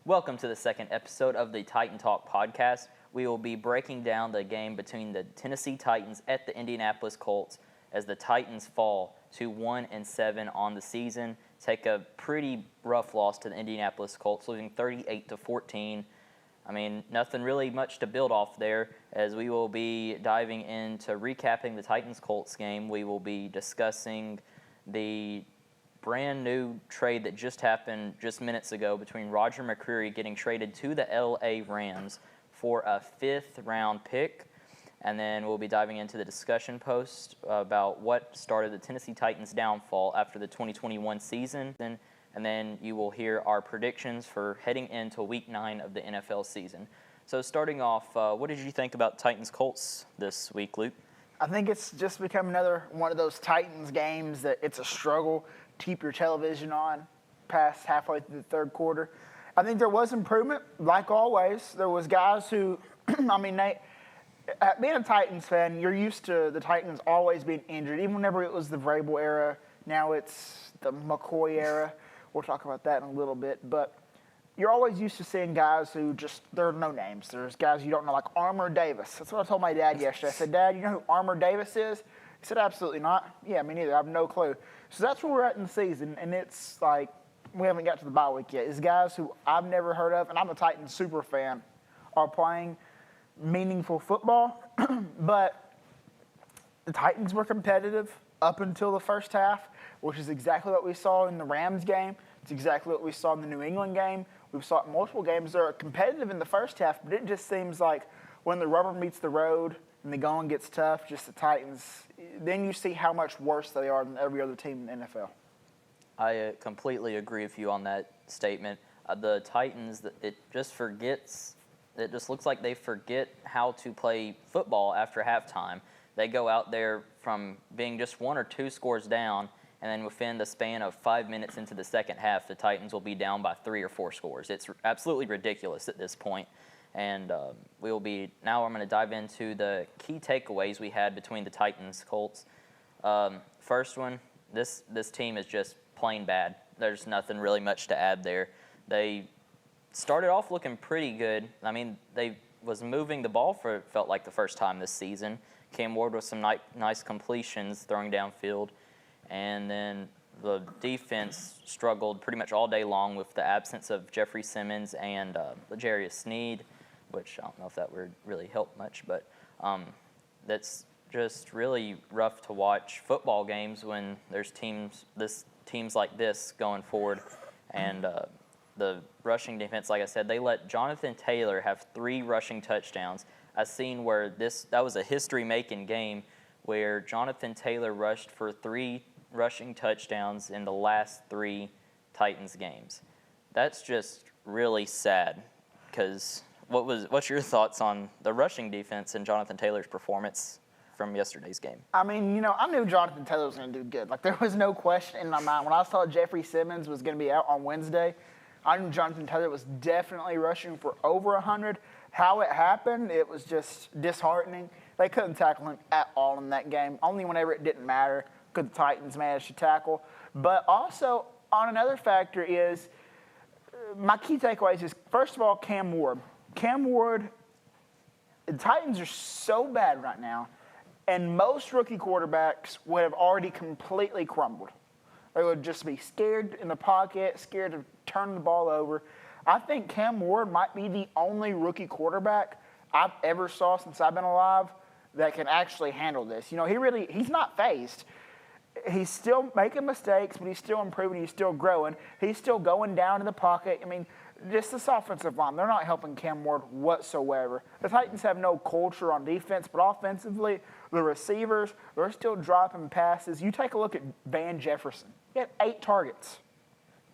Welcome to the second episode of the Titan Talk podcast. We will be breaking down the game between the Tennessee Titans at the Indianapolis Colts as the Titans fall to 1-7 on the season, take a pretty rough loss to the Indianapolis Colts, losing 38-14. I mean, nothing really much to build off there, as we will be diving into recapping the Titans-Colts game. We will be discussing the brand new trade that just happened just minutes ago between Roger McCreary getting traded to the LA Rams for a fifth-round pick. And then we'll be diving into the discussion post about what started the Tennessee Titans' downfall after the 2021 season. And then you will hear our predictions for heading into Week 9 of the NFL season. So starting off, what did you think about Titans-Colts this week, Luke? I think it's just become another one of those Titans games that it's a struggle to keep your television on past halfway through the third quarter. I think there was improvement, like always. There was guys who, being a Titans fan, you're used to the Titans always being injured. Even whenever it was the Vrabel era, now it's the McCoy era. We'll talk about that in a little bit. But you're always used to seeing guys who there are no names. There's guys you don't know, like Armour Davis. That's what I told my dad yesterday. I said, Dad, you know who Armour Davis is? He said, absolutely not. Yeah, me neither. I have no clue. So that's where we're at in the season. And it's like we haven't got to the bye week yet. It's guys who I've never heard of, and I'm a Titans super fan, are playing meaningful football. But the Titans were competitive up until the first half, which is exactly what we saw in the Rams game. It's exactly what we saw in the New England game. We saw it in multiple games. They're competitive in the first half, but it just seems like when the rubber meets the road and the going gets tough, just the Titans, then you see how much worse they are than every other team in the NFL. I completely agree with you on that statement. The Titans, it just looks like they forget how to play football after halftime. They go out there from being just one or two scores down, and then within the span of 5 minutes into the second half, the Titans will be down by 3 or 4 scores. It's absolutely ridiculous at this point. And now I'm going to dive into the key takeaways we had between the Titans Colts. First one, this team is just plain bad. There's nothing really much to add there. They started off looking pretty good. I mean, they was moving the ball for it felt like the first time this season. Cam Ward with some nice completions throwing downfield. And then the defense struggled pretty much all day long with the absence of Jeffrey Simmons and L'Jarius Sneed, which I don't know if that would really help much. But that's just really rough to watch football games when there's teams like this going forward. And the rushing defense, like I said, they let Jonathan Taylor have 3 rushing touchdowns. I've seen where that was a history-making game where Jonathan Taylor rushed for 3 rushing touchdowns in the last 3 Titans games. That's just really sad. Because what's your thoughts on the rushing defense and Jonathan Taylor's performance from yesterday's game? I mean, I knew Jonathan Taylor was going to do good. Like, there was no question in my mind. When I saw Jeffrey Simmons was going to be out on Wednesday, I knew Jonathan Taylor was definitely rushing for over 100. How it happened, it was just disheartening. They couldn't tackle him at all in that game. Only whenever it didn't matter could the Titans manage to tackle. But also, on another factor is, my key takeaways is, first of all, Cam Ward. Cam Ward, the Titans are so bad right now, and most rookie quarterbacks would have already completely crumbled. They would just be scared in the pocket, scared to turn the ball over. I think Cam Ward might be the only rookie quarterback I've ever saw since I've been alive that can actually handle this. He's not phased. He's still making mistakes, but he's still improving. He's still growing. He's still going down in the pocket. I mean, just this offensive line, they're not helping Cam Ward whatsoever. The Titans have no culture on defense, but offensively, the receivers, they're still dropping passes. You take a look at Van Jefferson. He had 8 targets.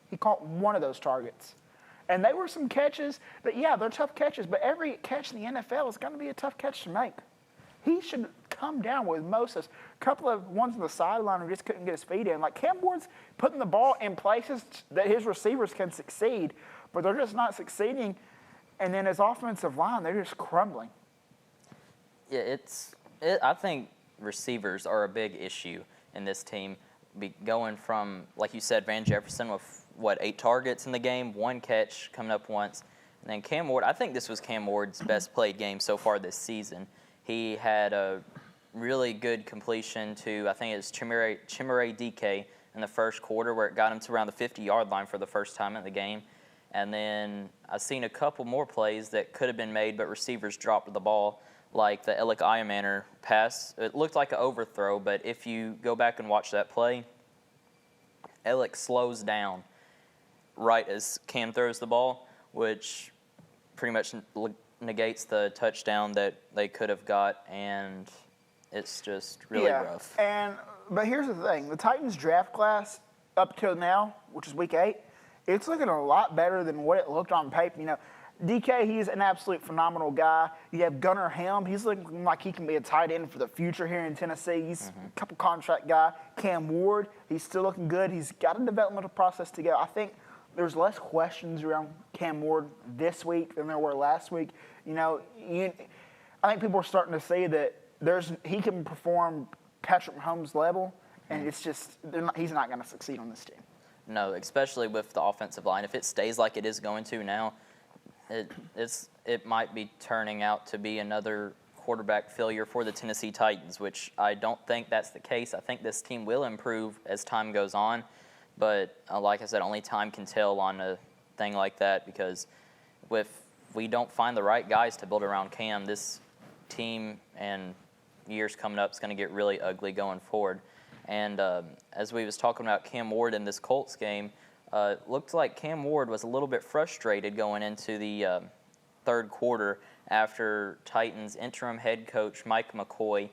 He caught 1 of those targets. And they were some catches that, they're tough catches, but every catch in the NFL is going to be a tough catch to make. He should come down with most of those. A couple of ones on the sideline who just couldn't get his feet in. Like, Cam Ward's putting the ball in places that his receivers can succeed, but they're just not succeeding. And then his offensive line, they're just crumbling. Yeah, I think receivers are a big issue in this team. Going from, like you said, Van Jefferson with 8 targets in the game, 1 catch coming up once. And then Cam Ward, I think this was Cam Ward's best played game so far this season. He had a really good completion to, I think it was Chimere DK in the first quarter, where it got him to around the 50-yard line for the first time in the game. And then I've seen a couple more plays that could have been made, but receivers dropped the ball, like the Alec Iamaner pass. It looked like an overthrow, but if you go back and watch that play, Alec slows down right as Cam throws the ball, which pretty much negates the touchdown that they could have got, and it's just really rough. But here's the thing. The Titans draft class up till now, which is week 8, it's looking a lot better than what it looked on paper. You know, DK, he's an absolute phenomenal guy. You have Gunnar Helm. He's looking like he can be a tight end for the future here in Tennessee. He's a couple contract guy. Cam Ward, he's still looking good. He's got a developmental process to go. I think there's less questions around Cam Ward this week than there were last week. You know, I think people are starting to see that he can perform Patrick Mahomes' level, and it's just he's not going to succeed on this team. No, especially with the offensive line. If it stays like it is going to now, it might be turning out to be another quarterback failure for the Tennessee Titans, which I don't think that's the case. I think this team will improve as time goes on, but like I said, only time can tell on a thing like that, because if we don't find the right guys to build around Cam, this team and years coming up is going to get really ugly going forward. And as we was talking about Cam Ward in this Colts game, looked like Cam Ward was a little bit frustrated going into the third quarter after Titans interim head coach Mike McCoy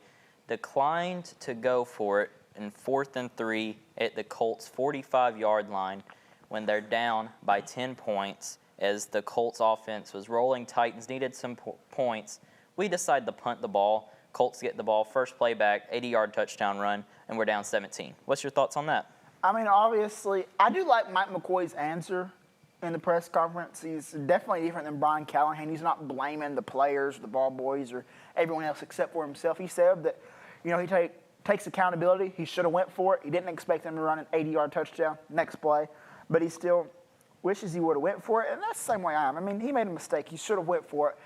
declined to go for it in 4th and 3 at the Colts' 45-yard line when they're down by 10 points. As the Colts offense was rolling, Titans needed some points. We decided to punt the ball. Colts get the ball, first play back, 80-yard touchdown run, and we're down 17. What's your thoughts on that? I mean, obviously, I do like Mike McCoy's answer in the press conference. He's definitely different than Brian Callahan. He's not blaming the players, the ball boys, or everyone else except for himself. He said that, you know, he takes accountability. He should have went for it. He didn't expect them to run an 80-yard touchdown next play, but he still wishes he would have went for it, and that's the same way I am. I mean, he made a mistake. He should have went for it.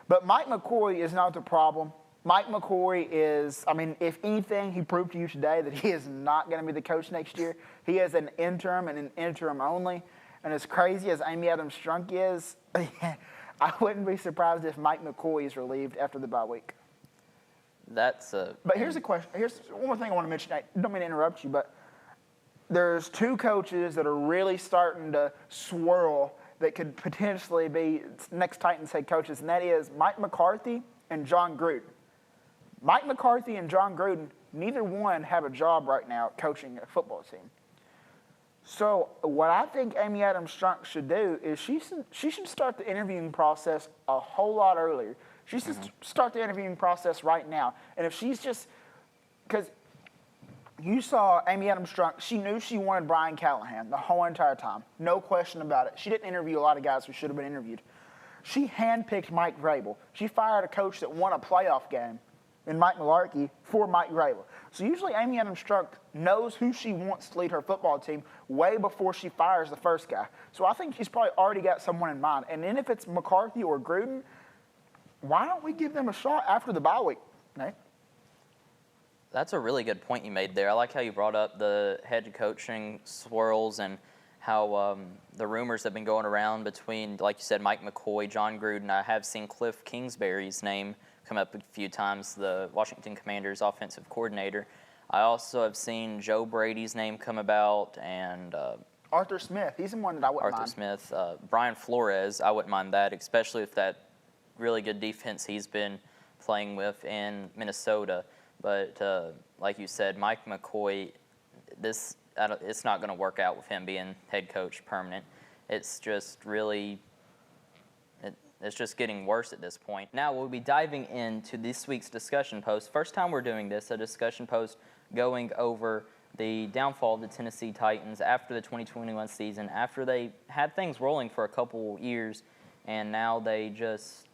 But Mike McCoy is not the problem. Mike McCoy is, I mean, if anything, he proved to you today that he is not going to be the coach next year. He is an interim and an interim only. And as crazy as Amy Adams-Strunk is, I wouldn't be surprised if Mike McCoy is relieved after the bye week. But here's a question. Here's one more thing I want to mention. I don't mean to interrupt you, but there's 2 coaches that are really starting to swirl that could potentially be next Titans head coaches, and that is Mike McCarthy and John Gruden. Mike McCarthy and John Gruden, neither one have a job right now coaching a football team. So what I think Amy Adams-Strunk should do is she should start the interviewing process a whole lot earlier. She should start the interviewing process right now. And if she's just – because you saw Amy Adams-Strunk, she knew she wanted Brian Callahan the whole entire time. No question about it. She didn't interview a lot of guys who should have been interviewed. She handpicked Mike Vrabel. She fired a coach that won a playoff game in Mike Mularkey for Mike Vrabel. So usually Amy Adams-Strunk knows who she wants to lead her football team way before she fires the first guy. So I think she's probably already got someone in mind. And then if it's McCarthy or Gruden, why don't we give them a shot after the bye week, Nate? That's a really good point you made there. I like how you brought up the head coaching swirls and how the rumors have been going around between, like you said, Mike McCoy, John Gruden. I have seen Cliff Kingsbury's name come up a few times, the Washington Commanders offensive coordinator. I also have seen Joe Brady's name come about, and Arthur Smith. He's the one that I wouldn't mind. Arthur Smith. Brian Flores, I wouldn't mind that, especially with that really good defense he's been playing with in Minnesota. But like you said, Mike McCoy, it's not going to work out with him being head coach permanent. It's just really, it's just getting worse at this point. Now we'll be diving into this week's discussion post. First time we're doing this, a discussion post going over the downfall of the Tennessee Titans after the 2021 season, after they had things rolling for a couple years, and now they just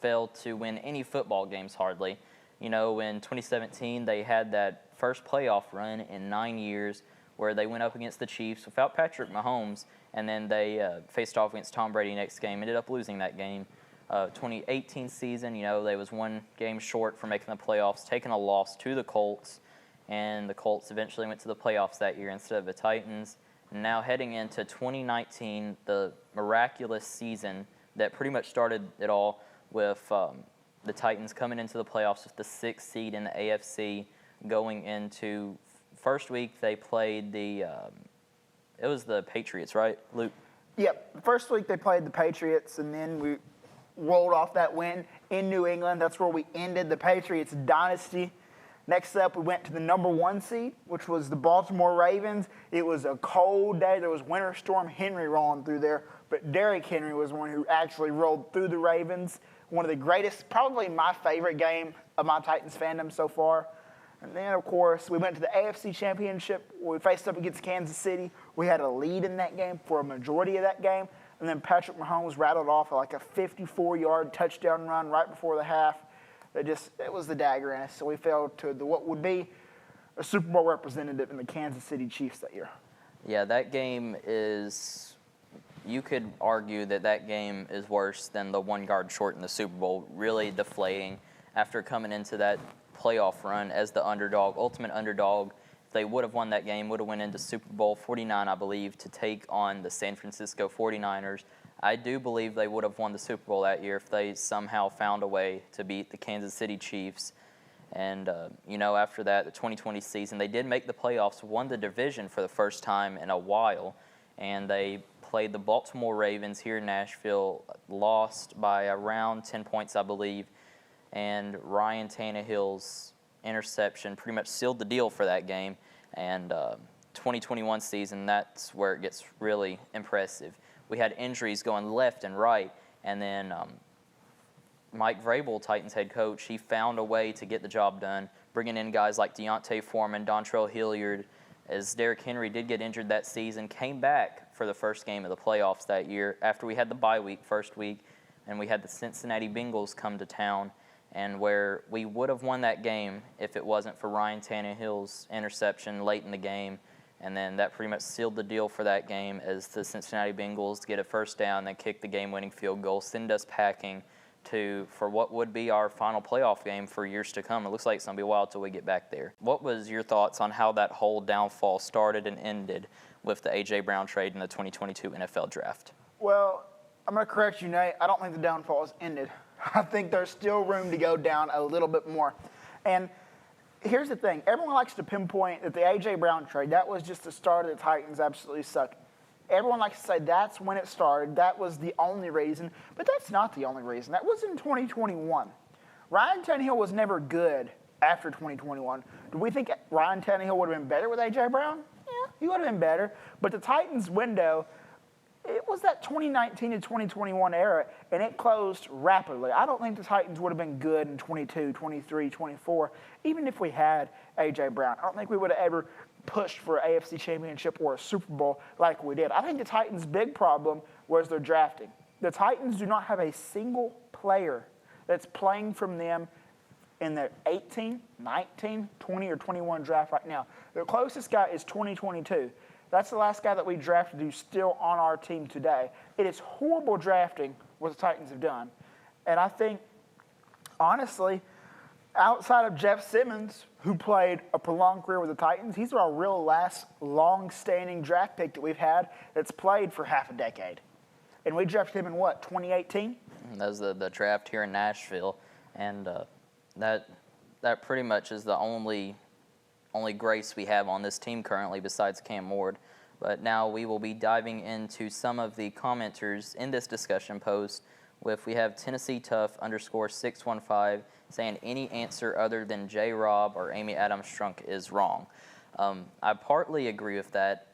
failed to win any football games hardly. You know, in 2017, they had that first playoff run in 9 years where they went up against the Chiefs without Patrick Mahomes, and then they faced off against Tom Brady next game, ended up losing that game. 2018 season, they was one game short from making the playoffs, taking a loss to the Colts, and the Colts eventually went to the playoffs that year instead of the Titans. And now heading into 2019, the miraculous season that pretty much started it all with the Titans coming into the playoffs with the 6th seed in the AFC, going into first week they played it was the Patriots, right, Luke? Yep. First week they played the Patriots, and then we rolled off that win in New England. That's where we ended the Patriots dynasty. Next up, we went to the number 1 seed, which was the Baltimore Ravens. It was a cold day. There was Winter Storm Henry rolling through there, but Derrick Henry was one who actually rolled through the Ravens. One of the greatest, probably my favorite game of my Titans fandom so far. And then, of course, we went to the AFC Championship. We faced up against Kansas City. We had a lead in that game for a majority of that game. And then Patrick Mahomes rattled off like a 54-yard touchdown run right before the half. It was the dagger in us. So we fell to what would be a Super Bowl representative in the Kansas City Chiefs that year. Yeah, that game is, you could argue that game is worse than the 1 yard short in the Super Bowl, really deflating after coming into that playoff run as the underdog, ultimate underdog. If they would have won that game, would have went into Super Bowl 49, I believe, to take on the San Francisco 49ers. I do believe they would have won the Super Bowl that year if they somehow found a way to beat the Kansas City Chiefs. And, after that, the 2020 season, they did make the playoffs, won the division for the first time in a while, and they played the Baltimore Ravens here in Nashville, lost by around 10 points, I believe, and Ryan Tannehill's interception pretty much sealed the deal for that game. And 2021 season, that's where it gets really impressive. We had injuries going left and right, and then Mike Vrabel, Titans head coach, he found a way to get the job done, bringing in guys like Deontay Foreman, Dontrell Hilliard, as Derrick Henry did get injured that season, came back for the first game of the playoffs that year after we had the bye week, first week, and we had the Cincinnati Bengals come to town, and where we would have won that game if it wasn't for Ryan Tannehill's interception late in the game. And then that pretty much sealed the deal for that game as the Cincinnati Bengals get a first down, then kick the game-winning field goal, send us packing for what would be our final playoff game for years to come. It looks like it's going to be a while till we get back there. What was your thoughts on how that whole downfall started and ended with the A.J. Brown trade in the 2022 NFL Draft? Well, I'm going to correct you, Nate. I don't think the downfall has ended. I think there's still room to go down a little bit more. And here's the thing. Everyone likes to pinpoint that the A.J. Brown trade, that was just the start of the Titans absolutely sucking. Everyone likes to say that's when it started. That was the only reason. But that's not the only reason. That was in 2021. Ryan Tannehill was never good after 2021. Do we think Ryan Tannehill would have been better with A.J. Brown? Yeah, he would have been better. But the Titans window, it was that 2019 to 2021 era, and it closed rapidly. I don't think the Titans would have been good in 22, 23, 24, even if we had A.J. Brown. I don't think we would have ever pushed for an AFC Championship or a Super Bowl like we did. I think the Titans' big problem was their drafting. The Titans do not have a single player that's playing from them in the 18, 19, 20, or 21 draft right now. The closest guy is 2022. That's the last guy that we drafted who's still on our team today. It is horrible drafting what the Titans have done. And I think, honestly, outside of Jeff Simmons, who played a prolonged career with the Titans, he's our real last long-standing draft pick that we've had that's played for half a decade. And we drafted him in what, 2018? That was the draft here in Nashville. And that pretty much is the only grace we have on this team currently besides Cam Ward. But now we will be diving into some of the commenters in this discussion post. We have Tennessee Tough _615 saying any answer other than J-Rob or Amy Adams Strunk is wrong. I partly agree with that.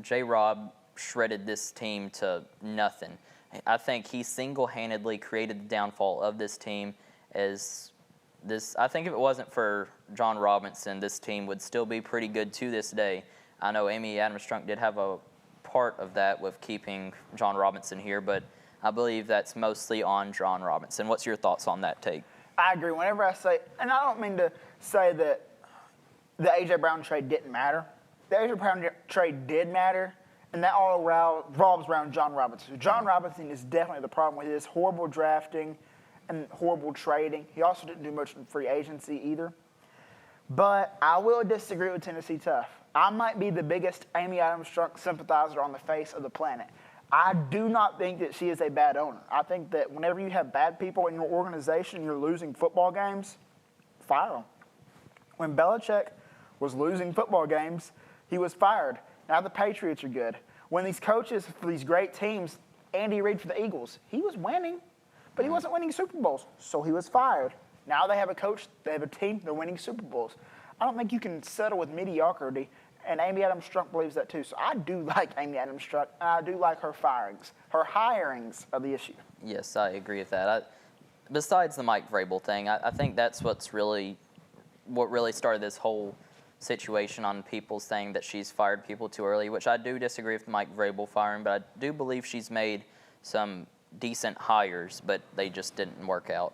J-Rob shredded this team to nothing. I think he single-handedly created the downfall of this team. I think if it wasn't for John Robinson, this team would still be pretty good to this day. I know Amy Adams Strunk did have a part of that with keeping John Robinson here, but I believe that's mostly on John Robinson. What's your thoughts on that take? I agree. Whenever I say, and I don't mean to say that the A.J. Brown trade didn't matter, the A.J. Brown trade did matter, and that all revolves around John Robinson. John Robinson is definitely the problem with his horrible drafting and horrible trading. He also didn't do much in free agency either. But I will disagree with Tennessee Tough. I might be the biggest Amy Adams-Strunk sympathizer on the face of the planet. I do not think that she is a bad owner. I think that whenever you have bad people in your organization, you're losing football games, fire them. When Belichick was losing football games, he was fired. Now the Patriots are good. When these coaches for these great teams, Andy Reid for the Eagles, he was winning, but he wasn't winning Super Bowls, so he was fired. Now they have a coach, they have a team, they're winning Super Bowls. I don't think you can settle with mediocrity, and Amy Adams-Strunk believes that too. So I do like Amy Adams-Strunk, and I do like her firings. Her hirings are the issue. Yes, I agree with that. Besides the Mike Vrabel thing, I think that's what really started this whole situation on people saying that she's fired people too early, which I do disagree with Mike Vrabel firing, but I do believe she's made some decent hires, but they just didn't work out.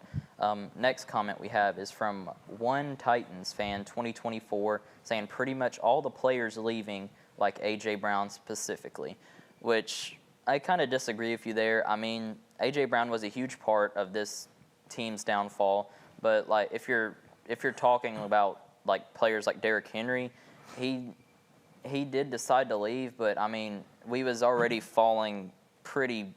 Next comment we have is from one Titans fan, 2024, saying pretty much all the players leaving, like A.J. Brown specifically, which I kind of disagree with you there. I mean, A.J. Brown was a huge part of this team's downfall, but like if you're talking about like players like Derrick Henry, he did decide to leave, but I mean, we was already falling pretty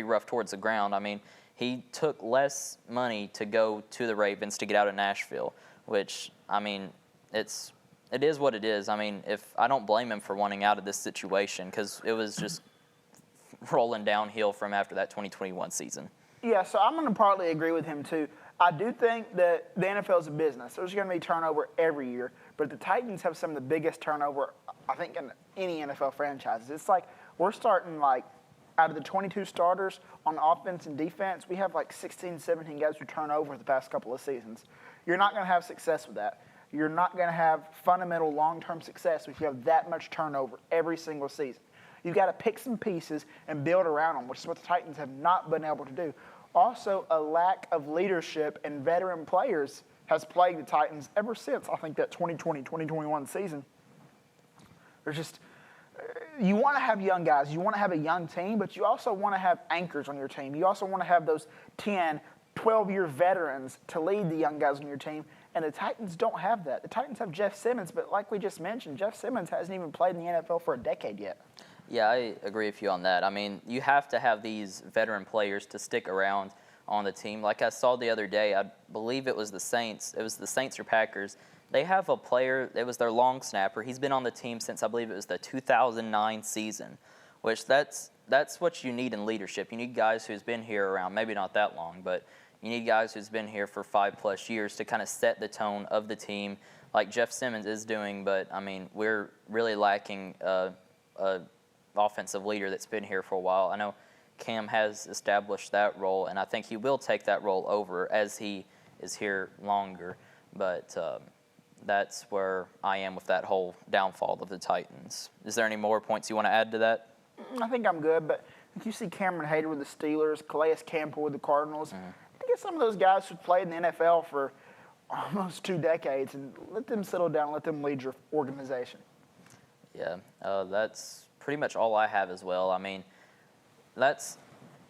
rough towards the ground. I mean, he took less money to go to the Ravens to get out of Nashville, which, I mean, it is what it is. I mean, I don't blame him for wanting out of this situation because it was just rolling downhill from after that 2021 season. Yeah, so I'm going to partly agree with him too. I do think that the NFL is a business. There's going to be turnover every year, but the Titans have some of the biggest turnover, I think, in any NFL franchises. It's like we're starting like out of the 22 starters on offense and defense, we have like 16, 17 guys who turn over the past couple of seasons. You're not going to have success with that. You're not going to have fundamental long-term success if you have that much turnover every single season. You've got to pick some pieces and build around them, which is what the Titans have not been able to do. Also, a lack of leadership and veteran players has plagued the Titans ever since, I think, that 2020-2021 season. There's just, you want to have young guys. You want to have a young team, but you also want to have anchors on your team. You also want to have those 10, 12-year veterans to lead the young guys on your team, and the Titans don't have that. The Titans have Jeff Simmons, but like we just mentioned, Jeff Simmons hasn't even played in the NFL for a decade yet. Yeah, I agree with you on that. I mean, you have to have these veteran players to stick around on the team. Like I saw the other day, I believe it was the Saints. It was the Saints or Packers. They have a player, it was their long snapper. He's been on the team since I believe it was the 2009 season, which that's what you need in leadership. You need guys who's been here around, maybe not that long, but you need guys who's been here for 5+ years to kind of set the tone of the team like Jeff Simmons is doing. But, I mean, we're really lacking a offensive leader that's been here for a while. I know Cam has established that role, and I think he will take that role over as he is here longer. But that's where I am with that whole downfall of the Titans. Is there any more points you want to add to that? I think I'm good, but you see Cameron Hayter with the Steelers, Calais Campbell with the Cardinals. I think it's some of those guys who played in the NFL for almost 2 decades, and let them settle down, let them lead your organization. Yeah, that's pretty much all I have as well. I mean, that's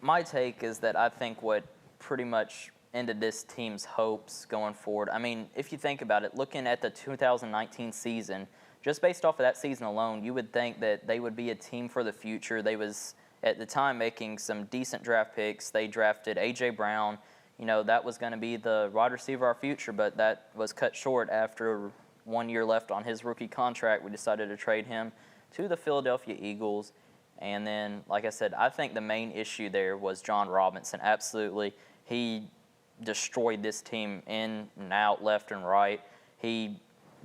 my take is that I think what pretty much ended this team's hopes going forward. I mean, if you think about it, looking at the 2019 season, just based off of that season alone, you would think that they would be a team for the future. They was, at the time, making some decent draft picks. They drafted A.J. Brown. You know, that was going to be the wide receiver of our future, but that was cut short after 1 year left on his rookie contract. We decided to trade him to the Philadelphia Eagles. And then, like I said, I think the main issue there was John Robinson. Absolutely. He destroyed this team in and out, left and right. He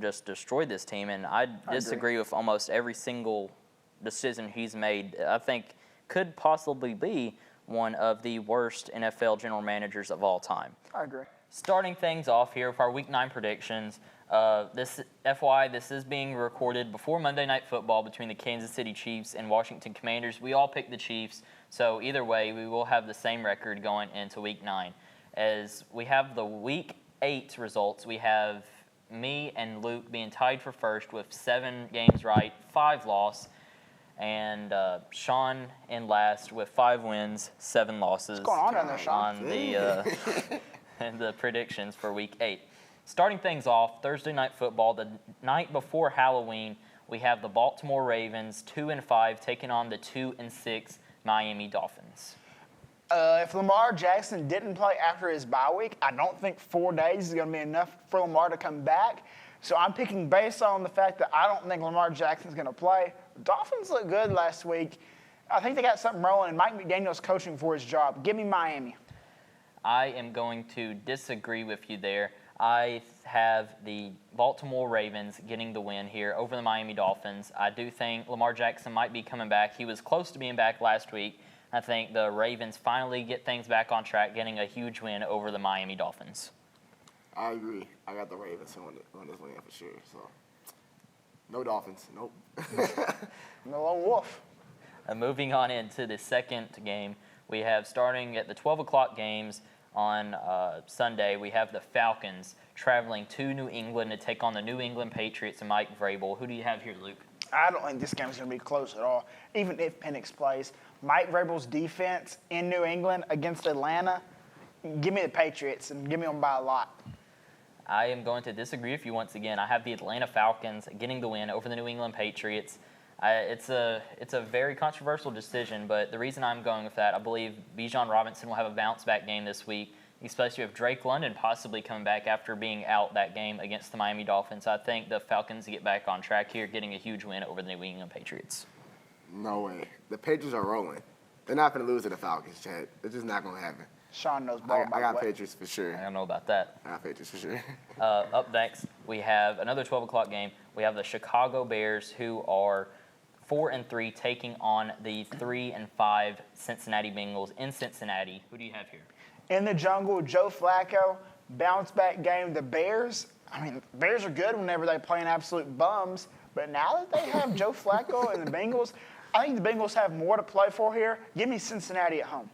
just destroyed this team, and I disagree with almost every single decision he's made. I think could possibly be one of the worst NFL general managers of all time. I agree. Starting things off here with our Week 9 predictions. This is being recorded before Monday Night Football between the Kansas City Chiefs and Washington Commanders. We all picked the Chiefs, so either way, we will have the same record going into Week 9. As we have the Week 8 results, we have me and Luke being tied for first with 7 games right, 5 loss, and Sean in last with 5 wins, 7 losses. What's going on down there, Sean? On the the predictions for Week 8. Starting things off, Thursday Night Football, the night before Halloween, we have the Baltimore Ravens 2-5 taking on the 2-6 Miami Dolphins. If Lamar Jackson didn't play after his bye week, I don't think 4 days is going to be enough for Lamar to come back. So I'm picking based on the fact that I don't think Lamar Jackson's going to play. The Dolphins looked good last week. I think they got something rolling, and Mike McDaniel's coaching for his job. Give me Miami. I am going to disagree with you there. I have the Baltimore Ravens getting the win here over the Miami Dolphins. I do think Lamar Jackson might be coming back. He was close to being back last week. I think the Ravens finally get things back on track, getting a huge win over the Miami Dolphins. I agree. I got the Ravens on this win for sure. So, no Dolphins. Nope. No lone wolf. Moving on into the second game, we have starting at the 12 o'clock games on Sunday, we have the Falcons traveling to New England to take on the New England Patriots and Mike Vrabel. Who do you have here, Luke? I don't think this game's going to be close at all, even if Penix plays. Mike Vrabel's defense in New England against Atlanta, give me the Patriots and give me them by a lot. I am going to disagree with you once again. I have the Atlanta Falcons getting the win over the New England Patriots. It's a very controversial decision, but the reason I'm going with that, I believe Bijan Robinson will have a bounce-back game this week, especially with Drake London possibly coming back after being out that game against the Miami Dolphins. I think the Falcons get back on track here, getting a huge win over the New England Patriots. No way. The Patriots are rolling. They're not going to lose to the Falcons, Chad. It's just not going to happen. Sean knows ball, I got Patriots for sure. I don't know about that. I got Patriots for sure. Up next, we have another 12 o'clock game. We have the Chicago Bears, who are 4-3, taking on the 3-5 Cincinnati Bengals in Cincinnati. Who do you have here? In the jungle, Joe Flacco, bounce-back game. The Bears, the Bears are good whenever they play in absolute bums, but now that they have Joe Flacco and the Bengals, I think the Bengals have more to play for here. Give me Cincinnati at home.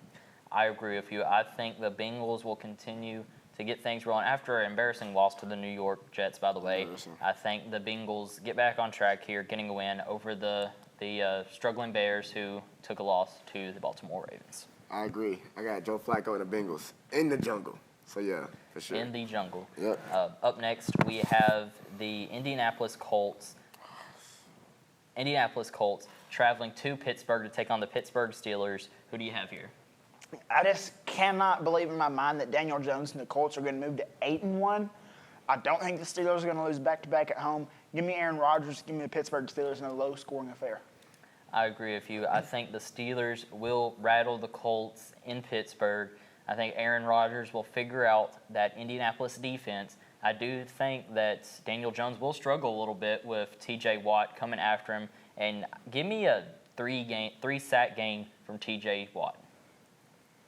I agree with you. I think the Bengals will continue to get things rolling after an embarrassing loss to the New York Jets, by the way. I think the Bengals get back on track here, getting a win over the struggling Bears who took a loss to the Baltimore Ravens. I agree. I got Joe Flacco and the Bengals in the jungle. So, yeah, for sure. In the jungle. Yep. Up next, we have the Indianapolis Colts. Traveling to Pittsburgh to take on the Pittsburgh Steelers. Who do you have here? I just cannot believe in my mind that Daniel Jones and the Colts are going to move to 8-1. I don't think the Steelers are going to lose back-to-back at home. Give me Aaron Rodgers. Give me the Pittsburgh Steelers in a low-scoring affair. I agree with you. I think the Steelers will rattle the Colts in Pittsburgh. I think Aaron Rodgers will figure out that Indianapolis defense. I do think that Daniel Jones will struggle a little bit with T.J. Watt coming after him. And give me a 3-sack game from T.J. Watt.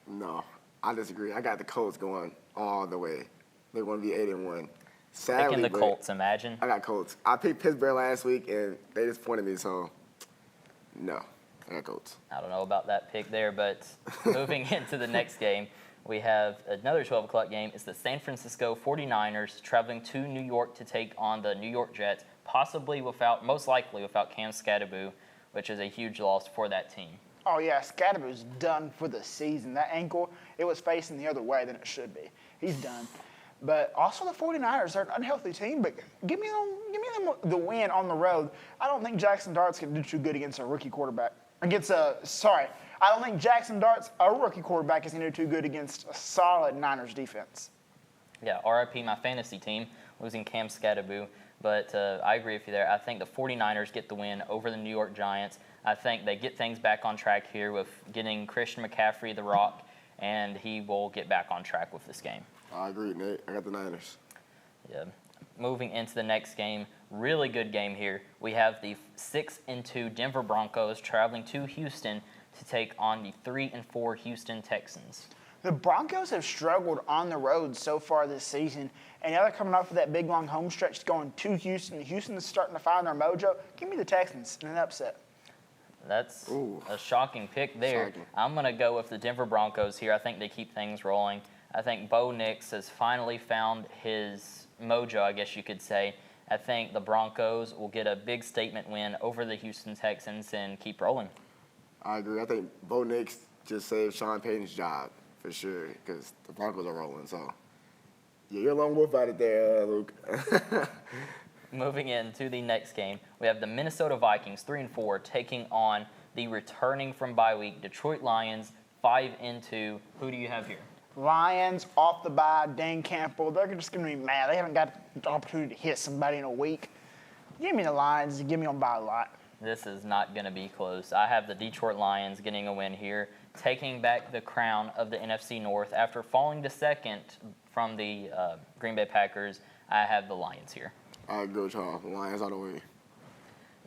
No, I disagree. I got the Colts going all the way. They're going to be 8-1. Sadly, picking the Colts, imagine. I got Colts. I picked Pittsburgh last week, and they disappointed me, so no, I got Colts. I don't know about that pick there, but moving into the next game, we have another 12 o'clock game. It's the San Francisco 49ers traveling to New York to take on the New York Jets, most likely without Cam Skattebo, which is a huge loss for that team. Oh, yeah, Skattebo's done for the season. That ankle, it was facing the other way than it should be. He's done. But also the 49ers are an unhealthy team, but give me them the win on the road. I don't think Jackson Dart's going to do too good against a rookie quarterback. I don't think Jackson Dart's a rookie quarterback is going to do too good against a solid Niners defense. Yeah, RIP my fantasy team, losing Cam Skattebo. But I agree with you there. I think the 49ers get the win over the New York Giants. I think they get things back on track here with getting Christian McCaffrey the rock, and he will get back on track with this game. I agree, Nate. I got the Niners. Yeah. Moving into the next game, really good game here. We have the 6-2 Denver Broncos traveling to Houston to take on the 3-4 Houston Texans. The Broncos have struggled on the road so far this season, and now they're coming off of that big, long home stretch going to Houston. Houston is starting to find their mojo. Give me the Texans in an upset. That's a shocking pick there. Shocking. I'm going to go with the Denver Broncos here. I think they keep things rolling. I think Bo Nix has finally found his mojo, I guess you could say. I think the Broncos will get a big statement win over the Houston Texans and keep rolling. I agree. I think Bo Nix just saved Sean Payton's job for sure because the Broncos are rolling. So, yeah, you're a lone wolf out of there, Luke. Moving into the next game, we have the Minnesota Vikings, 3-4, taking on the returning from bye week Detroit Lions, 5-2. Who do you have here? Lions off the bye, Dan Campbell. They're just going to be mad. They haven't got the opportunity to hit somebody in a week. Give me the Lions. Give me on bye a lot. This is not going to be close. I have the Detroit Lions getting a win here, taking back the crown of the NFC North after falling to second from the Green Bay Packers. I have the Lions here. I agree with y'all. Lions all the way.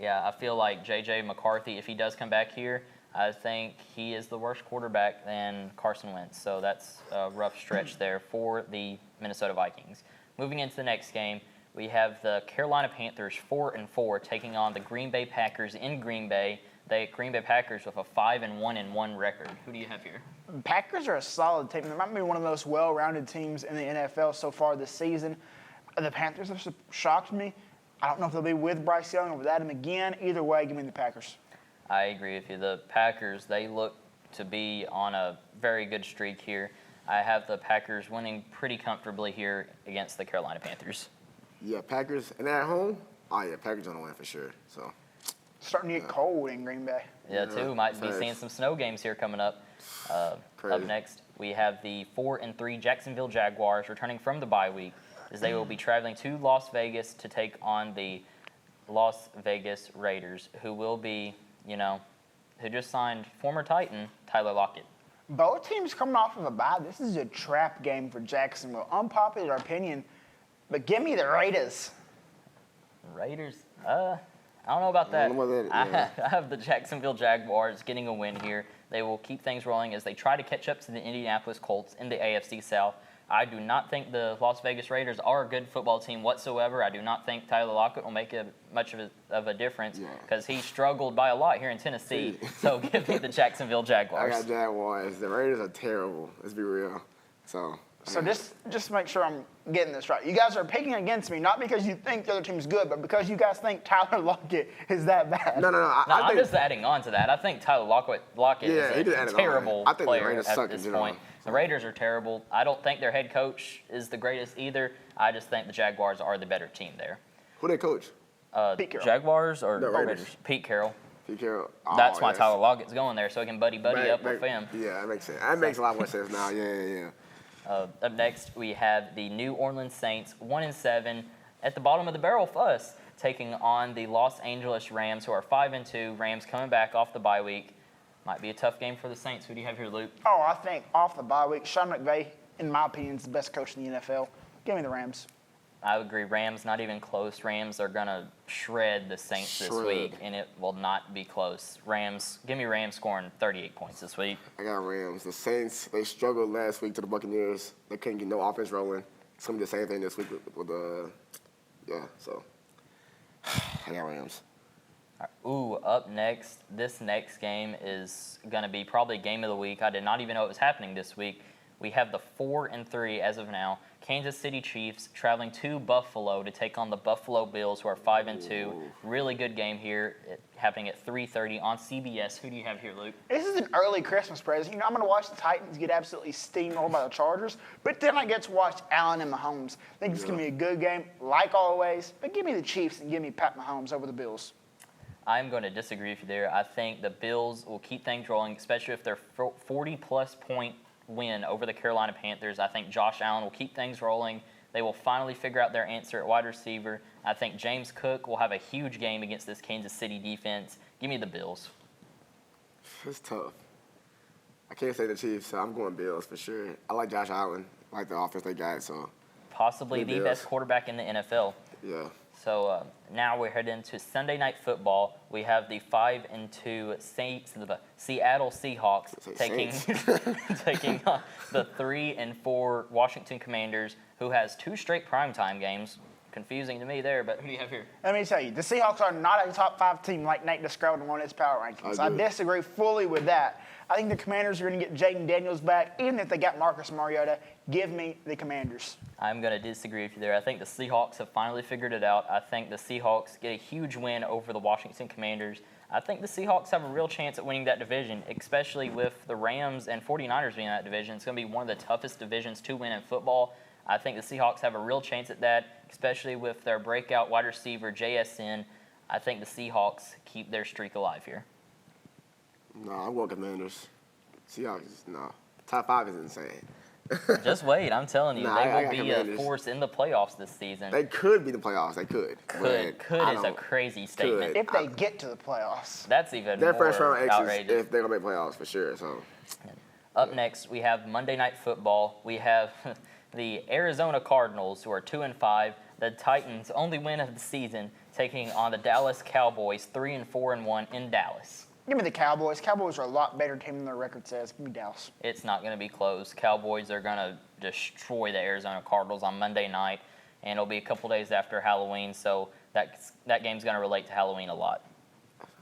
Yeah, I feel like J.J. McCarthy, if he does come back here, I think he is the worse quarterback than Carson Wentz. So that's a rough stretch there for the Minnesota Vikings. Moving into the next game, we have the Carolina Panthers, 4-4, taking on the Green Bay Packers in Green Bay. The Green Bay Packers with a 5-1 record. Who do you have here? Packers are a solid team. They might be one of the most well-rounded teams in the NFL so far this season. The Panthers have shocked me. I don't know if they'll be with Bryce Young or without him again. Either way, give me the Packers. I agree with you. The Packers, they look to be on a very good streak here. I have the Packers winning pretty comfortably here against the Carolina Panthers. Yeah, Packers. And they're at home? Oh, yeah, Packers going to win for sure. So Starting to get cold in Green Bay. Yeah, too. Might be seeing some snow games here coming up. Up next, we have the 4-3 Jacksonville Jaguars returning from the bye week, as they will be traveling to Las Vegas to take on the Las Vegas Raiders, who will be, who just signed former Titan Tyler Lockett. Both teams coming off of a bye. This is a trap game for Jacksonville. Unpopular opinion, but give me the Raiders. Raiders? I don't know about that. I don't know about that, yeah. I have the Jacksonville Jaguars getting a win here. They will keep things rolling as they try to catch up to the Indianapolis Colts in the AFC South. I do not think the Las Vegas Raiders are a good football team whatsoever. I do not think Tyler Lockett will make much of a difference because he struggled by a lot here in Tennessee. So give me the Jacksonville Jaguars. I got Jaguars. The Raiders are terrible. Let's be real. So just to make sure I'm getting this right. You guys are picking against me, not because you think the other team's good, but because you guys think Tyler Lockett is that bad. No. I'm just adding on to that. I think Tyler Lockett is a terrible player at this point. The Raiders are terrible. I don't think their head coach is the greatest either. I just think the Jaguars are the better team there. Who they coach? Pete Carroll. Jaguars or The Raiders? Pete Carroll. Pete Carroll. That's why Tyler Lockett's going there, so he can buddy up with him. Yeah, that makes sense. That makes a lot more sense now. Yeah. Up next, we have the New Orleans Saints, 1-7, at the bottom of the barrel for us, taking on the Los Angeles Rams, who are 5-2. Rams coming back off the bye week. Might be a tough game for the Saints. Who do you have here, Luke? Oh, I think off the bye week, Sean McVay, in my opinion, is the best coach in the NFL. Give me the Rams. I agree. Rams, not even close. Rams are going to shred the Saints this week, and it will not be close. Give me Rams scoring 38 points this week. I got Rams. The Saints, they struggled last week to the Buccaneers. They couldn't get no offense rolling. It's going to be the same thing this week with so I got Rams. Up next, this next game is going to be probably game of the week. I did not even know it was happening this week. We have the 4-3 as of now. Kansas City Chiefs traveling to Buffalo to take on the Buffalo Bills, who are 5-2. Really good game here, happening at 3:30 on CBS. Who do you have here, Luke? This is an early Christmas present. I'm going to watch the Titans get absolutely steamrolled by the Chargers, but then I get to watch Allen and Mahomes. I think it's going to be a good game, like always. But give me the Chiefs and give me Pat Mahomes over the Bills. I'm going to disagree with you there. I think the Bills will keep things rolling, especially if they're 40-plus point win over the Carolina Panthers. I think Josh Allen will keep things rolling. They will finally figure out their answer at wide receiver. I think James Cook will have a huge game against this Kansas City defense. Give me the Bills. It's tough. I can't say the Chiefs, so I'm going Bills for sure. I like Josh Allen. I like the offense they got, so. Possibly the best quarterback in the NFL. Yeah. So now we're heading into Sunday Night Football. We have the 5-2 Seattle Seahawks taking on the 3-4 Washington Commanders, who has 2 straight primetime games. Confusing to me there, but who do you have here? Let me tell you, the Seahawks are not a top 5 team like Nate described in one of his power rankings. I disagree fully with that. I think the Commanders are going to get Jaden Daniels back, even if they got Marcus Mariota. Give me the Commanders. I'm going to disagree with you there. I think the Seahawks have finally figured it out. I think the Seahawks get a huge win over the Washington Commanders. I think the Seahawks have a real chance at winning that division, especially with the Rams and 49ers being in that division. It's going to be one of the toughest divisions to win in football. I think the Seahawks have a real chance at that, especially with their breakout wide receiver, JSN. I think the Seahawks keep their streak alive here. No, I want Commanders. Seahawks, no. Top 5 is insane. Just wait, I'm telling you, Nah, they I will got be a Commanders. force in the playoffs this season. They could be the playoffs. They could. Could is a crazy statement. Could. If they get to the playoffs. That's even Their more first round exits outrageous. if they're going to make playoffs for sure. So Up next, we have Monday Night Football. We have the Arizona Cardinals, who are 2-5. The Titans' only win of the season, taking on the Dallas Cowboys, 3-4-1 in Dallas. Give me the Cowboys. Cowboys are a lot better team than their record says. Give me Dallas. It's not going to be close. Cowboys are going to destroy the Arizona Cardinals on Monday night, and it'll be a couple days after Halloween, so that game's going to relate to Halloween a lot.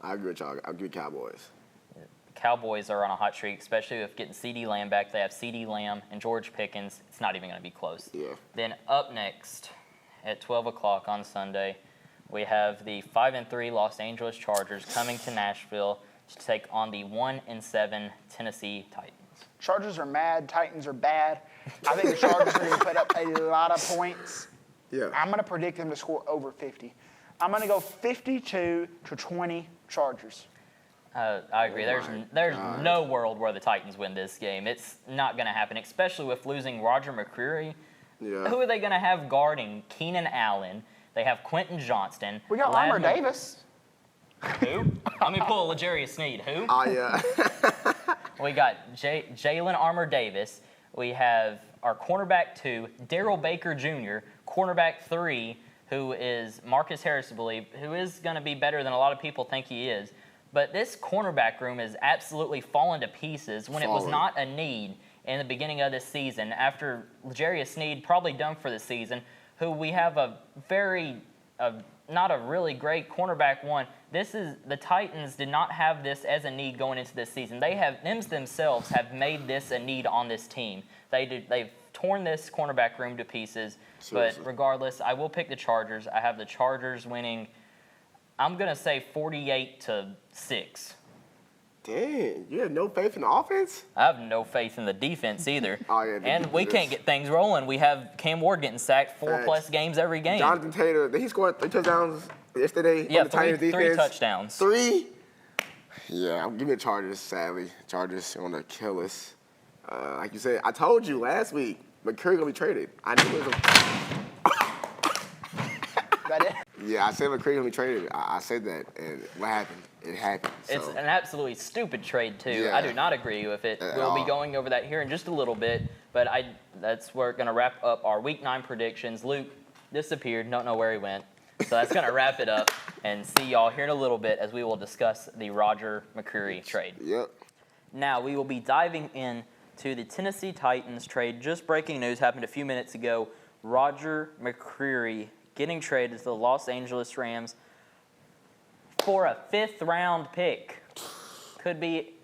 I agree with y'all. I'll give you Cowboys. Cowboys are on a hot streak, especially with getting CeeDee Lamb back. They have CeeDee Lamb and George Pickens. It's not even going to be close. Yeah. Then up next at 12 o'clock on Sunday, we have the 5-3 Los Angeles Chargers coming to Nashville to take on the 1-7 Tennessee Titans. Chargers are mad. Titans are bad. I think the Chargers are going to put up a lot of points. Yeah. I'm going to predict them to score over 50. I'm going to go 52-20 Chargers. I agree. There's no world where the Titans win this game. It's not going to happen, especially with losing Roger McCreary. Yeah. Who are they going to have guarding Keenan Allen? They have Quentin Johnston. We got Armour Davis. Who? Let me pull L'Jarius Sneed. Who? Oh, yeah. We got Jalen Armour Davis. We have our cornerback 2, Darrell Baker Jr., cornerback 3, who is Marcus Harris, I believe, who is going to be better than a lot of people think he is. But this cornerback room has absolutely fallen to pieces when it was not a need in the beginning of this season. After L'Jarius Sneed probably done for the season, who we have not a really great cornerback one. The Titans did not have this as a need going into this season. Themselves have made this a need on this team. They've torn this cornerback room to pieces. Seriously. But regardless, I will pick the Chargers. I have the Chargers winning. I'm gonna say 48-6. Dang, you have no faith in the offense? I have no faith in the defense either. Oh, yeah, and we can't get things rolling. We have Cam Ward getting sacked 4+ games every game. Jonathan Taylor, did he score 3 touchdowns yesterday on the Titans defense? 3 touchdowns. 3? Yeah, give me the Chargers, sadly. Chargers want to kill us. Like you said, I told you last week, McCreary going to be traded. I knew it was That it? Yeah, I said McCreary going to be traded. I said that, and what happened? It happened. So. It's an absolutely stupid trade, too. Yeah. I do not agree with it. We'll be going over that here in just a little bit, but that's where we're going to wrap up our Week 9 predictions. Luke disappeared. Don't know where he went. So that's going to wrap it up, and see y'all here in a little bit as we will discuss the Roger McCreary trade. Yep. Now, we will be diving in to the Tennessee Titans trade. Just breaking news happened a few minutes ago. Roger McCreary getting traded to the Los Angeles Rams for a 5th-round pick. Could be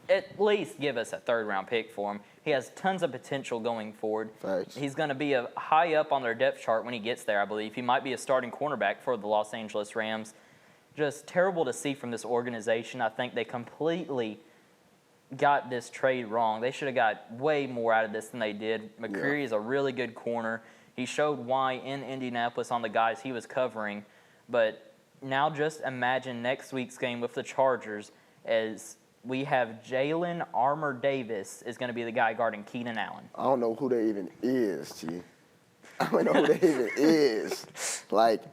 at least give us a 3rd-round pick for him. He has tons of potential going forward. Thanks. He's going to be a high up on their depth chart when he gets there, I believe. He might be a starting cornerback for the Los Angeles Rams. Just terrible to see from this organization. I think they completely got this trade wrong. They should have got way more out of this than they did. McCreary is a really good corner. He showed why in Indianapolis on the guys he was covering. But now just imagine next week's game with the Chargers as we have Jalen Armour Davis is going to be the guy guarding Keenan Allen. I don't know who that even is, G. I don't know who that even is. Like,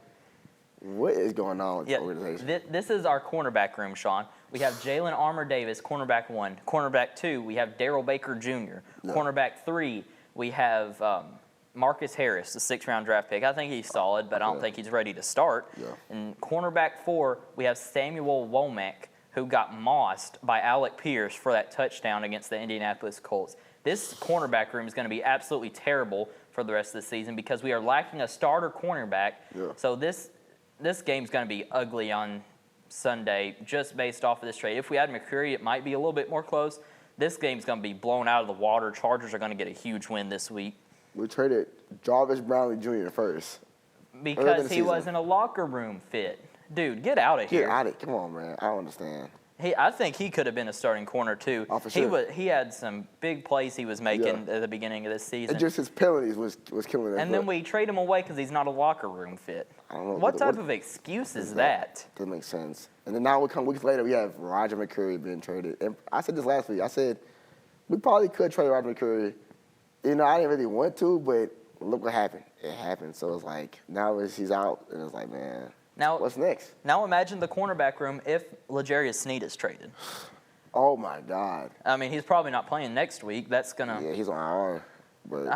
what is going on with the organization? This is our cornerback room, Sean. We have Jalen Armour Davis, cornerback 1. Cornerback 2, we have Darrell Baker Jr. Yeah. Cornerback 3, we have Marcus Harris, the 6th-round draft pick. I think he's solid, but I don't think he's ready to start. Yeah. And cornerback 4, we have Samuel Womack, who got mossed by Alec Pierce for that touchdown against the Indianapolis Colts. This cornerback room is going to be absolutely terrible for the rest of the season because we are lacking a starter cornerback. Yeah. So this game's going to be ugly on Sunday just based off of this trade. If we had McCreary, it might be a little bit more close, this game's going to be blown out of the water. Chargers are going to get a huge win this week. We traded Jarvis Brownlee Jr. first. Because he wasn't a locker room fit. Dude, get out of here. Get out of here. Come on, man. I don't understand. I think he could have been a starting corner, too. Oh, for sure. He had some big plays he was making at the beginning of this season. And just his penalties was killing us. And then we trade him away because he's not a locker room fit. I don't know. What type of excuse is that? Doesn't make sense. And then now we come weeks later, we have Roger McCreary being traded. And I said this last week. I said we probably could trade Roger McCreary. You know, I didn't really want to, but look what happened. It happened. So it's like now he's out, and it's like, man. Now, what's next? Now imagine the cornerback room if L'Jarius Sneed is traded. Oh, my God. I mean, he's probably not playing next week. That's going to... Yeah, he's on IR. But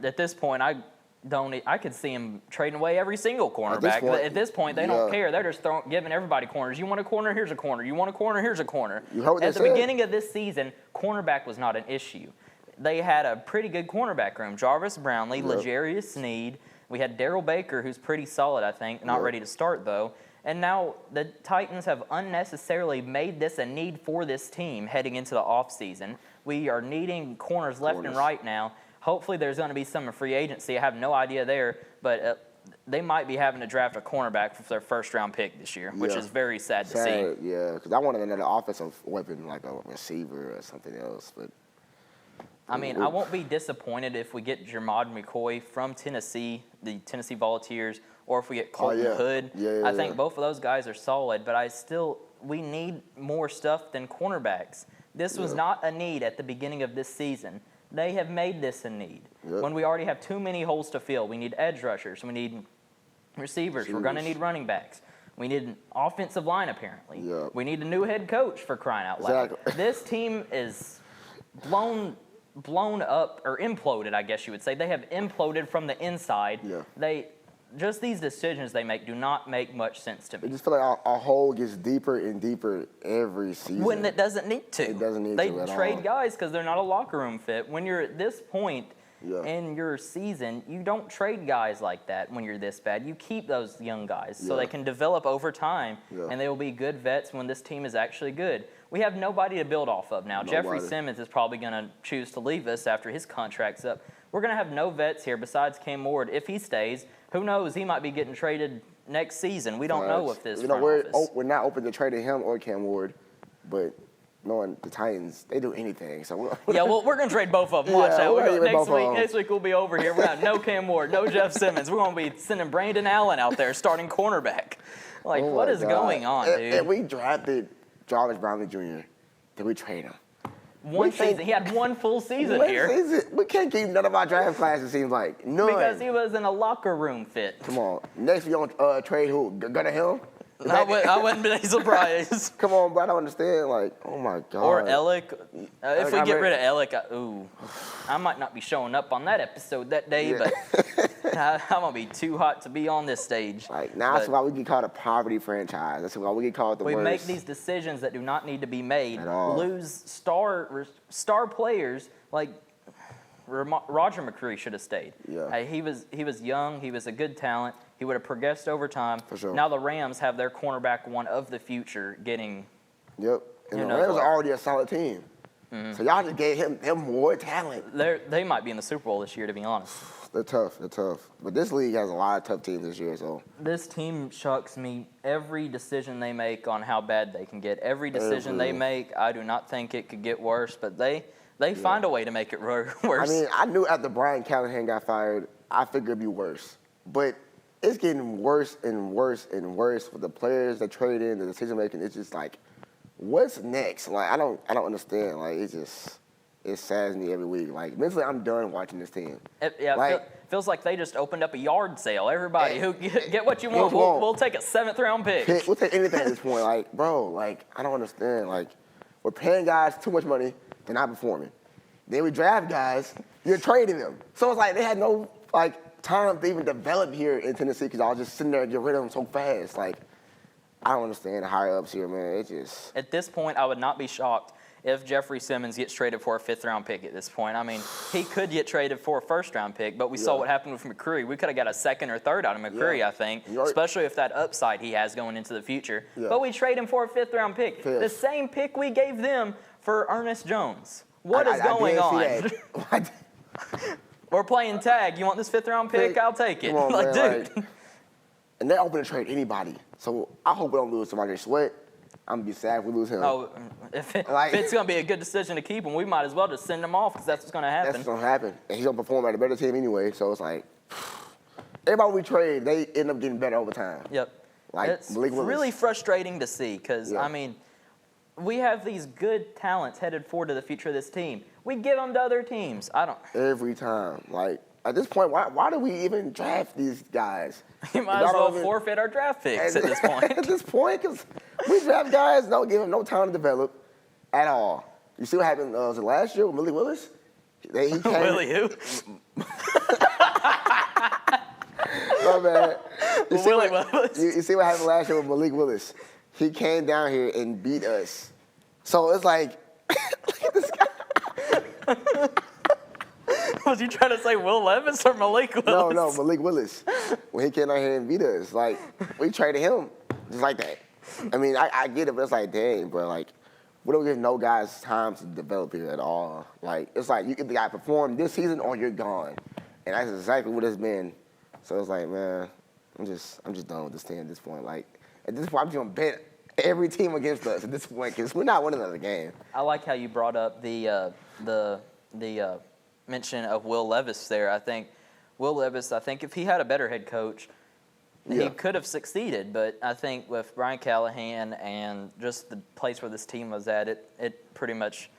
at this point, I could see him trading away every single cornerback. At this point, they don't care. They're just giving everybody corners. You want a corner? Here's a corner. You want a corner? Here's a corner. You heard what At they the said? beginning of this season, cornerback was not an issue. They had a pretty good cornerback room. Jarvis Brownlee, L'Jarius Sneed. We had Darrell Baker, who's pretty solid, I think. Not ready to start, though. And now the Titans have unnecessarily made this a need for this team heading into the offseason. We are needing corners left and right now. Hopefully there's going to be some free agency. I have no idea there, but they might be having to draft a cornerback for their first-round pick this year, which is very sad to see. Yeah, because I wanted another offensive weapon like a receiver or something else. But I mean, I won't be disappointed if we get Jermod McCoy from Tennessee, the Tennessee Volunteers, or if we get Colton Hood. I think both of those guys are solid, but we need more stuff than cornerbacks. This was not a need at the beginning of this season. They have made this a need. When we already have too many holes to fill. We need edge rushers. We need receivers. We're going to need running backs. We need an offensive line, apparently. We need a new head coach, for crying out loud. This team is blown up, or imploded, I guess you would say. They have imploded from the inside. Just these decisions they make do not make much sense to me. I just feel like our hole gets deeper and deeper every season. When it doesn't need to. It doesn't need to at all. They trade guys because they're not a locker room fit. When you're at this point in your season, you don't trade guys like that when you're this bad. You keep those young guys so they can develop over time, and they will be good vets when this team is actually good. We have nobody to build off of now. Jeffrey Simmons is probably going to choose to leave us after his contract's up. We're going to have no vets here besides Cam Ward. If he stays, who knows? He might be getting traded next season. We don't know with this front office. We're not open to trading him or Cam Ward, but knowing the Titans, they do anything. So we're going to trade both of them. Watch out. Next week we'll be over here. We're going to have no Cam Ward, no Jeff Simmons. We're going to be sending Brandon Allen out there starting cornerback. Like, what is going on, dude? And we drafted Jarvis Brownlee Jr. Did we trade him? One season. He had one full season here. We can't keep none of our draft classes, it seems like. None. Because he was in a locker room fit. Come on. Next, we don't trade who? Gunnar Hill? I wouldn't be surprised. Come on, bro. I don't understand. Like, oh, my God. Or Alec. If we get rid of Alec, I might not be showing up on that episode that day, but I'm going to be too hot to be on this stage. Like, now that's why we get called a poverty franchise. That's why we get called the worst. We make these decisions that do not need to be made. At all. Lose star players like Roger McCreary should have stayed. He was young. He was a good talent. He would have progressed over time. For sure. Now the Rams have their cornerback one of the future getting. Yep. And the Rams are already a solid team. So y'all just gave him more talent. They might be in the Super Bowl this year, to be honest. They're tough. But this league has a lot of tough teams this year. So this team shocks me. Every decision they make on how bad they can get. Every decision they make, I do not think it could get worse. But they find a way to make it worse. I mean, I knew after Brian Callahan got fired, I figured it'd be worse. But it's getting worse and worse and worse for the players that trade in, the decision making. It's just like, what's next? Like, I don't understand. Like, it saddens me every week. Like, mentally, I'm done watching this team. Feels like they just opened up a yard sale. Everybody who get what you want. We'll take a 7th-round pick. We'll take anything at this point. Like, bro, like, I don't understand. Like, we're paying guys too much money, they're not performing. Then we draft guys, you're trading them. So it's like they had no time to even develop here in Tennessee because I was just sitting there and get rid of them so fast. Like, I don't understand the higher ups here, man. It just. At this point, I would not be shocked if Jeffrey Simmons gets traded for a 5th-round pick at this point. I mean, he could get traded for a 1st-round pick, but we saw what happened with McCreary. We could have got a 2nd or 3rd out of McCreary, I think, especially if that upside he has going into the future. But we trade him for a 5th-round pick. The same pick we gave them for Ernest Jones. What is going did on? see that. We're playing tag. You want this 5th-round pick? I'll take it. Come on, like, man, dude. like, and they're open to trade anybody. So I hope we don't lose to Roger Sweat. I'm gonna be sad if we lose him. Oh, if it's going to be a good decision to keep him, we might as well just send him off because that's what's going to happen. That's what's gonna happen. And he's gonna perform at a better team anyway. So it's like everybody we trade, they end up getting better over time. Yep. Like it's Malik Willis. really frustrating to see because, Yeah. I mean, we have these good talents headed forward to the future of this team. We give them to other teams. Every time. Like, at this point, why do we even draft these guys? You might as well forfeit our draft picks at this point. At this point, because we draft guys, don't give them no time to develop at all. You see what happened was it last year with Malik Willis? He came, Willie who? My bad. Willie Willis. You see what happened last year with Malik Willis? He came down here and beat us. So it's like, look at this guy. Was you trying to say Will Levis or Malik Willis? No, Malik Willis. When he came out here and beat us, like, we traded him just like that. I mean, I get it, but it's like, dang, bro, like, we don't give no guys time to develop here at all. Like, it's like, you get the guy perform this season or you're gone. And that's exactly what it's been. So it's like, man, I'm just done with this team at this point. Like, at this point, I'm just gonna bet every team against us at this point because we're not winning another game. I like how you brought up the mention of Will Levis there. I think Will Levis, if he had a better head coach, he could have succeeded. But I think with Brian Callahan and just the place where this team was at, it pretty much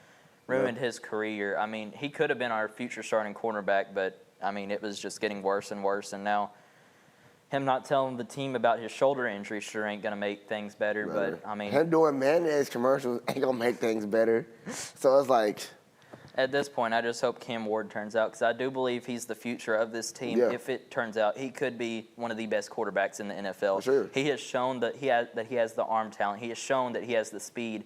ruined his career. I mean, he could have been our future starting cornerback, but, I mean, it was just getting worse and worse. And now him not telling the team about his shoulder injury sure ain't going to make things better. But, I mean, him doing mayonnaise commercials ain't going to make things better. So it's like, at this point, I just hope Cam Ward turns out because I do believe he's the future of this team. Yeah. If it turns out, he could be one of the best quarterbacks in the NFL. For sure. He has shown that he has the arm talent. He has shown that he has the speed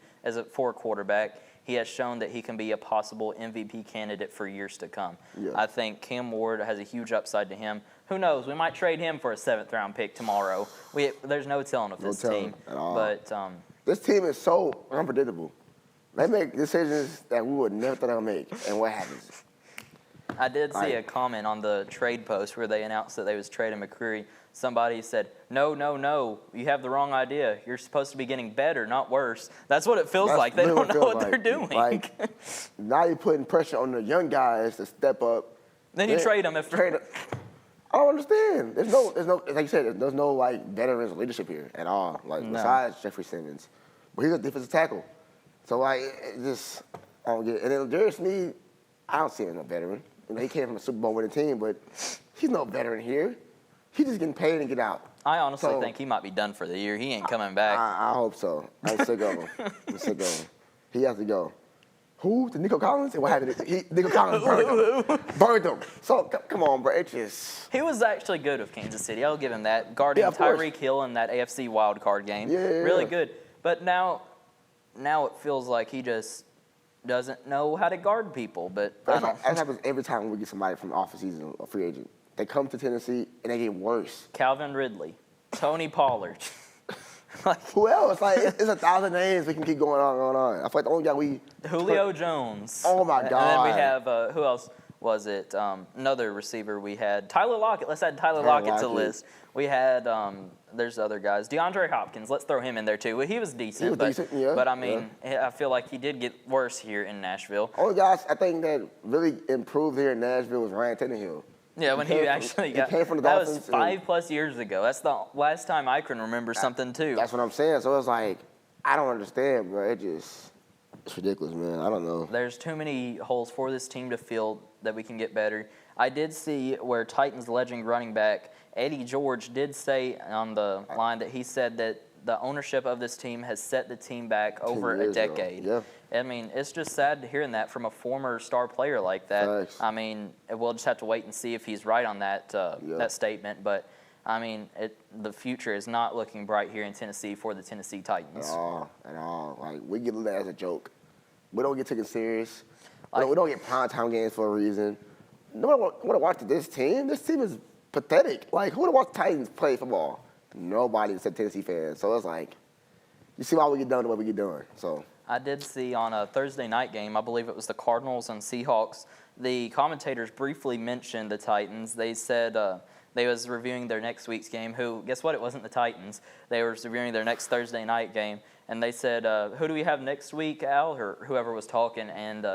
for a quarterback. He has shown that he can be a possible MVP candidate for years to come. Yeah. I think Cam Ward has a huge upside to him. Who knows? We might trade him for a 7th-round pick tomorrow. There's no telling with this team. At all. But this team is so unpredictable. They make decisions that we would never thought they would make, and what happens? I did see a comment on the trade post where they announced that they was trading McCreary. Somebody said, no, you have the wrong idea. You're supposed to be getting better, not worse. That's what it feels like. They don't know what they're doing. Like, now you're putting pressure on the young guys to step up. Then you trade them after. I don't understand. There's no, like you said, there's no, like, veterans leadership here at all. Like, besides Jeffrey Simmons. But he's a defensive tackle. So, like, it just, I don't get it. And then Darius Sneed, I don't see him as a veteran. You know, he came from a Super Bowl winning team, but he's no veteran here. He's just getting paid and get out. I honestly think he might be done for the year. He ain't coming back. I hope so. I'm sick of him. He has to go. Who? The Nico Collins? And what happened? Nico Collins burned him. So, come on, bro. It just... He was actually good with Kansas City. I'll give him that. Guarding Tyreek Hill in that AFC wildcard game. Really good. But now it feels like he just doesn't know how to guard people. But that happens every time we get somebody from off the season, a free agent. They come to Tennessee and they get worse. Calvin Ridley, Tony Pollard. Who else? Like, it's 1,000 names we can keep going on. I feel like the only guy Julio Jones. Oh, my God. And then we have, who else was it? Another receiver we had. Tyler Lockett. Let's add Tyler Lockett to the list. We had, there's other guys. DeAndre Hopkins. Let's throw him in there, too. He was decent. But I mean, I feel like he did get worse here in Nashville. Only guys I think that really improved here in Nashville was Ryan Tannehill. Yeah, when he came from the that Dolphins. was 5+ years ago. That's the last time I can remember something, too. That's what I'm saying. So it's like, I don't understand, bro. It's ridiculous, man. I don't know. There's too many holes for this team to fill that we can get better. I did see where Titans legend running back Eddie George did say on the line that he said that the ownership of this team has set the team back over a decade. Yeah. I mean, it's just sad hearing that from a former star player like that. Thanks. I mean, we'll just have to wait and see if he's right on that that statement. But, I mean, the future is not looking bright here in Tennessee for the Tennessee Titans. At all. Like, we get looked at as a joke. We don't get taken serious. We don't get primetime games for a reason. Nobody want to watch this team. This team is pathetic. Like, who would watch Titans play football? Nobody except Tennessee fans. So it's like, you see why we get done the way we get done. So I did see on a Thursday night game, I believe it was the Cardinals and Seahawks, the commentators briefly mentioned the Titans. They said they was reviewing their next week's game. Guess what? It wasn't the Titans. They were reviewing their next Thursday night game. And they said, who do we have next week, Al? Or whoever was talking. And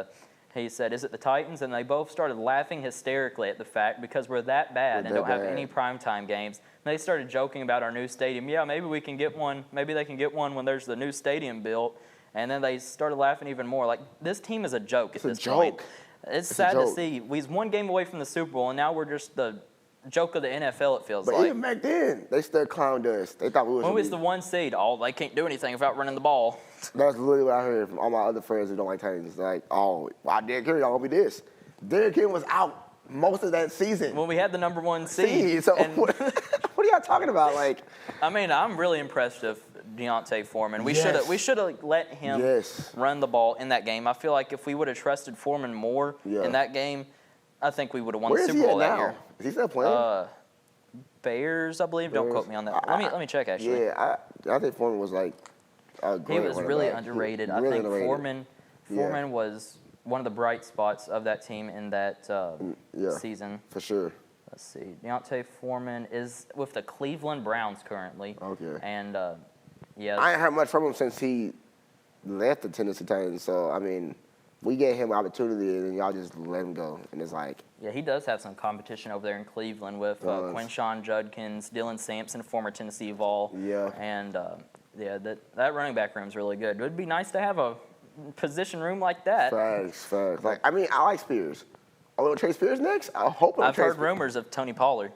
he said, is it the Titans? And they both started laughing hysterically at the fact because we're that bad and don't have any primetime games. And they started joking about our new stadium. Yeah, maybe we can get one. Maybe they can get one when there's the new stadium built. And then they started laughing even more. Like, this team is a joke at this point. It's sad to see. We was one game away from the Super Bowl, and now we're just the joke of the NFL, it feels like. But even back then, they still clowned us. They thought we was. When we was the 1 seed, they can't do anything without running the ball. That's literally what I heard from all my other friends who don't like Titans. It's like, wow, Derrick Henry don't be this. Derrick Henry was out most of that season. When we had the number 1 seed. So what are y'all talking about? Like, I mean, I'm really impressed with Deontay Foreman. We should have let him run the ball in that game. I feel like if we would have trusted Foreman more in that game, I think we would have won the Super Bowl that year. Is he still playing? Bears, I believe. Don't quote me on that. Let me check actually. Yeah, I think Foreman was like a great He was really underrated. I think Foreman was one of the bright spots of that team in that season. For sure. Let's see. Deontay Foreman is with the Cleveland Browns currently. Okay. And I ain't heard much from him since he left the Tennessee Titans. So I mean, we gave him an opportunity, and y'all just let him go. And it's like, yeah, he does have some competition over there in Cleveland with Quinshon Judkins, Dylan Sampson, former Tennessee Vol. Yeah. And that running back room is really good. It would be nice to have a position room like that. Facts. Like, I mean, I like Spears. Are we gonna trade Spears next? I hope. I've heard rumors of Tony Pollard.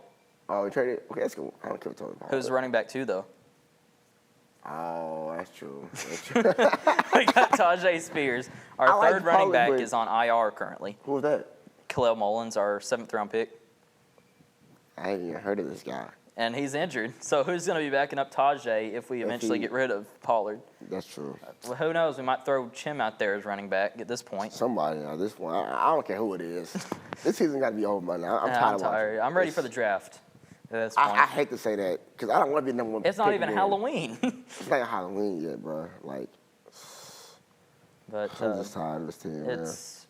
Oh, we traded. Okay, that's cool. I don't care about Tony Pollard. Who's running back too, though? Oh, that's true. We got Tajay Spears. Our third running back is on IR currently. Who was that? Khalil Mullins, our 7th-round pick. I ain't even heard of this guy. And he's injured. So who's going to be backing up Tajay if we eventually get rid of Pollard? That's true. Well, who knows? We might throw Chim out there as running back at this point. Somebody at this point. I don't care who it is. This season got to be over by now. I'm tired. I'm ready for the draft. I hate to say that because I don't want to be number 1. It's not even Halloween. It's not Halloween yet, bro. Like, but I'm just tired of this team.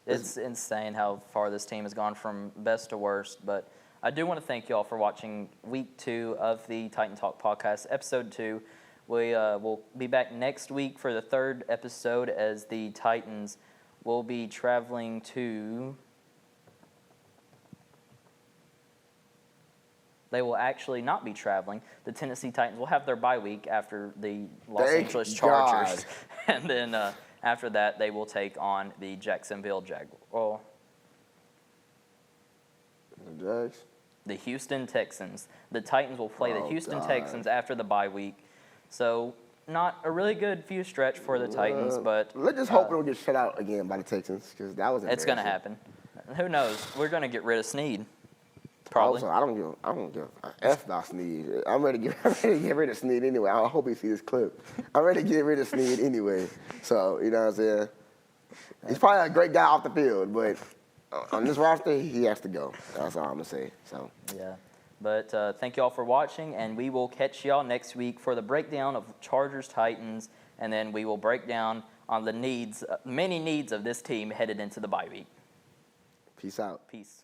It's insane how far this team has gone from best to worst. But I do want to thank you all for watching week 2 of the Titan Talk podcast, episode 2. We will be back next week for the 3rd episode as the Titans will be traveling to. They will actually not be traveling. The Tennessee Titans will have their bye week after the Los Angeles Chargers. And then after that, they will take on the Jacksonville Jaguars. The Jags? The Houston Texans. The Titans will play the Houston Texans after the bye week. So not a really good few stretch for the Titans, but let's just hope we don't get shut out again by the Texans because that was it's going to happen. Who knows? We're going to get rid of Snead. Probably. Also, I don't give a F about Snead. I'm ready to get rid of Snead anyway. I hope he sees this clip. I'm ready to get rid of Snead anyway. So, you know what I'm saying? He's probably a great guy off the field, but on this roster, he has to go. That's all I'm going to say. So. Yeah. But thank you all for watching, and we will catch y'all next week for the breakdown of Chargers-Titans, and then we will break down on the many needs of this team headed into the bye week. Peace out. Peace.